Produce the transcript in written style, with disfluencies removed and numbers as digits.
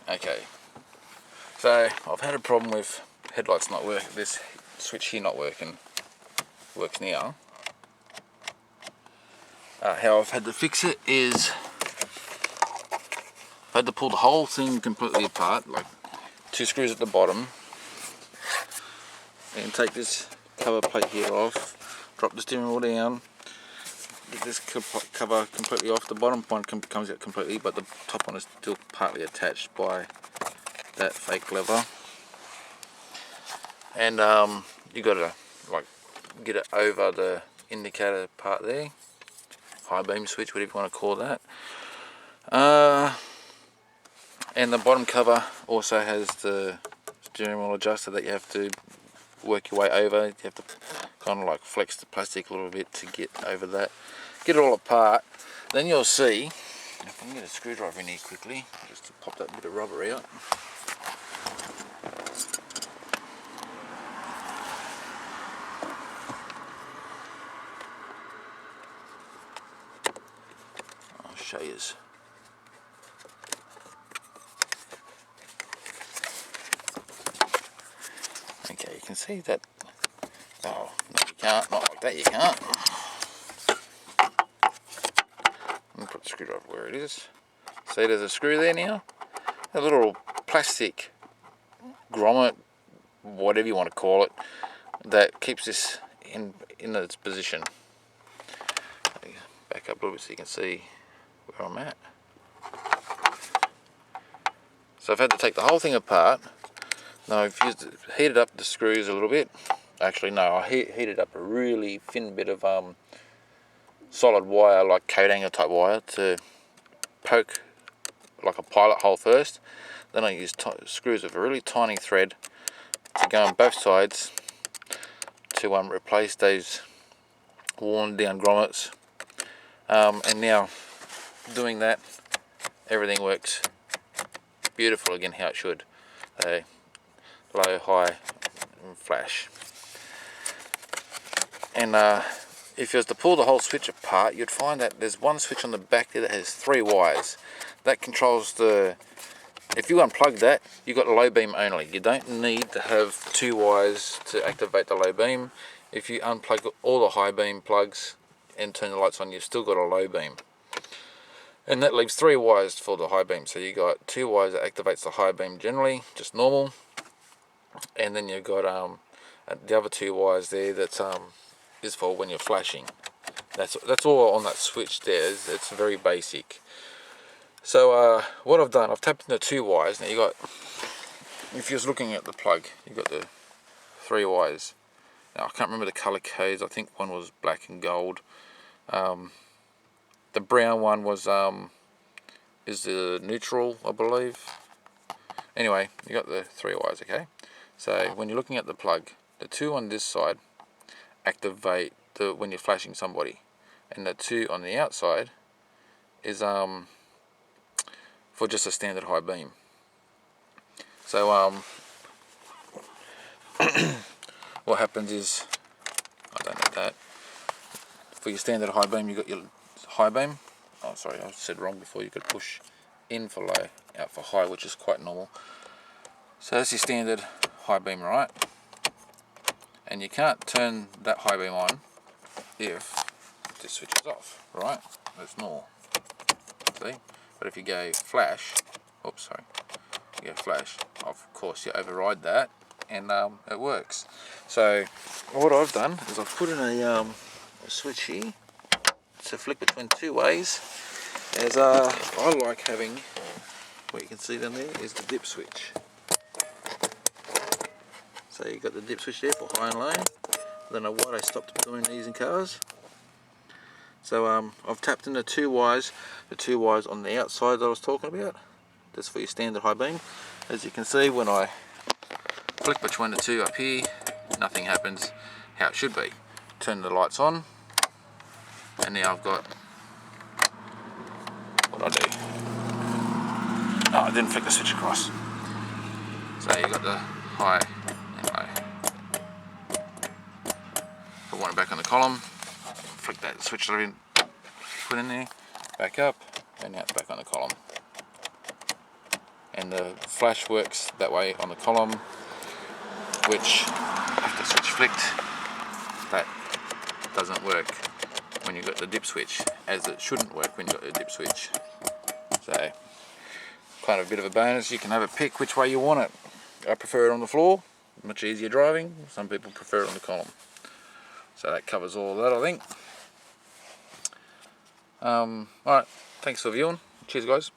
Okay, so I've had a problem with headlights not working, this switch here not working. Works now. How I've had to fix it is I've had to pull the whole thing completely apart, like 2 screws at the bottom, and take this cover plate here off, drop the steering wheel down, get this cover completely off. The bottom one comes out completely, but the top one is still partly attached by that fake lever. And you got to like get it over the indicator part there, high beam switch, whatever you want to call that. And the bottom cover also has the steering wheel adjuster that you have to work your way over. You have to kind of like flex the plastic a little bit to get over that. Get it all apart. Then you'll see, if I can get a screwdriver in here quickly, just to pop that bit of rubber out. I'll show you. Okay, you can see that. Oh, no, you can't. Not like that, you can't. Let me put the screwdriver where it is. See, there's a screw there now. A little plastic grommet, whatever you want to call it, that keeps this in its position. Back up a little bit so you can see where I'm at. So I've had to take the whole thing apart. Now I've heated up the screws a little bit. Actually no, I heated up a really thin bit of solid wire, like coat hanger type wire, to poke like a pilot hole first. Then I used screws of a really tiny thread to go on both sides to replace those worn down grommets. And now doing that, everything works beautiful again, how it should. Low, high, and flash. And if you was to pull the whole switch apart, you'd find that there's one switch on the back there that has 3 wires. That controls the... If you unplug that, you've got low beam only. You don't need to have 2 wires to activate the low beam. If you unplug all the high beam plugs and turn the lights on, you've still got a low beam. And that leaves 3 wires for the high beam. So you got 2 wires that activates the high beam generally, just normal. And then you've got the other 2 wires there that is for when you're flashing. That's all on that switch there. It's very basic. So what I've done, I've tapped into 2 wires. Now you got, if you're looking at the plug, you've got the 3 wires. Now I can't remember the color codes. I think one was black and gold. The brown one was is the neutral, I believe. Anyway, you got the 3 wires, okay? So when you're looking at the plug, the 2 on this side activate when you're flashing somebody, and the 2 on the outside is for just a standard high beam. So what happens is, I don't know that, for your standard high beam, you got your high beam. Oh sorry, I said wrong before. You could push in for low, out for high, which is quite normal. So that's your standard high beam, right? And you can't turn that high beam on if this switch is off, right? That's normal. See? But if you go flash, oops, sorry, you go flash, of course you override that, and it works. So what I've done is I've put in a switch here to flick between 2 ways, as I like having, what you can see down there is the dip switch. So you've got the dip switch there for high and low. I don't know why they stopped doing these in cars. So I've tapped in the 2 wires, the 2 wires on the outside that I was talking about. That's for your standard high beam. As you can see, when I flick between the 2 up here, nothing happens how it should be. Turn the lights on, and now I've got what I do. Oh, I didn't flick the switch across. So you've got the high and low. Put one back on the column, flick that switch that I've put in there, back up, and now it's back on the column. and the flash works that way on the column, which if the switch flicked, that doesn't work when you've got the dip switch, as it shouldn't work when you've got the dip switch. So kind of a bit of a bonus. You can have a pick which way you want it. I prefer it on the floor, much easier driving. Some people prefer it on the column. So that covers all of that, I think. Alright, thanks for viewing. Cheers guys.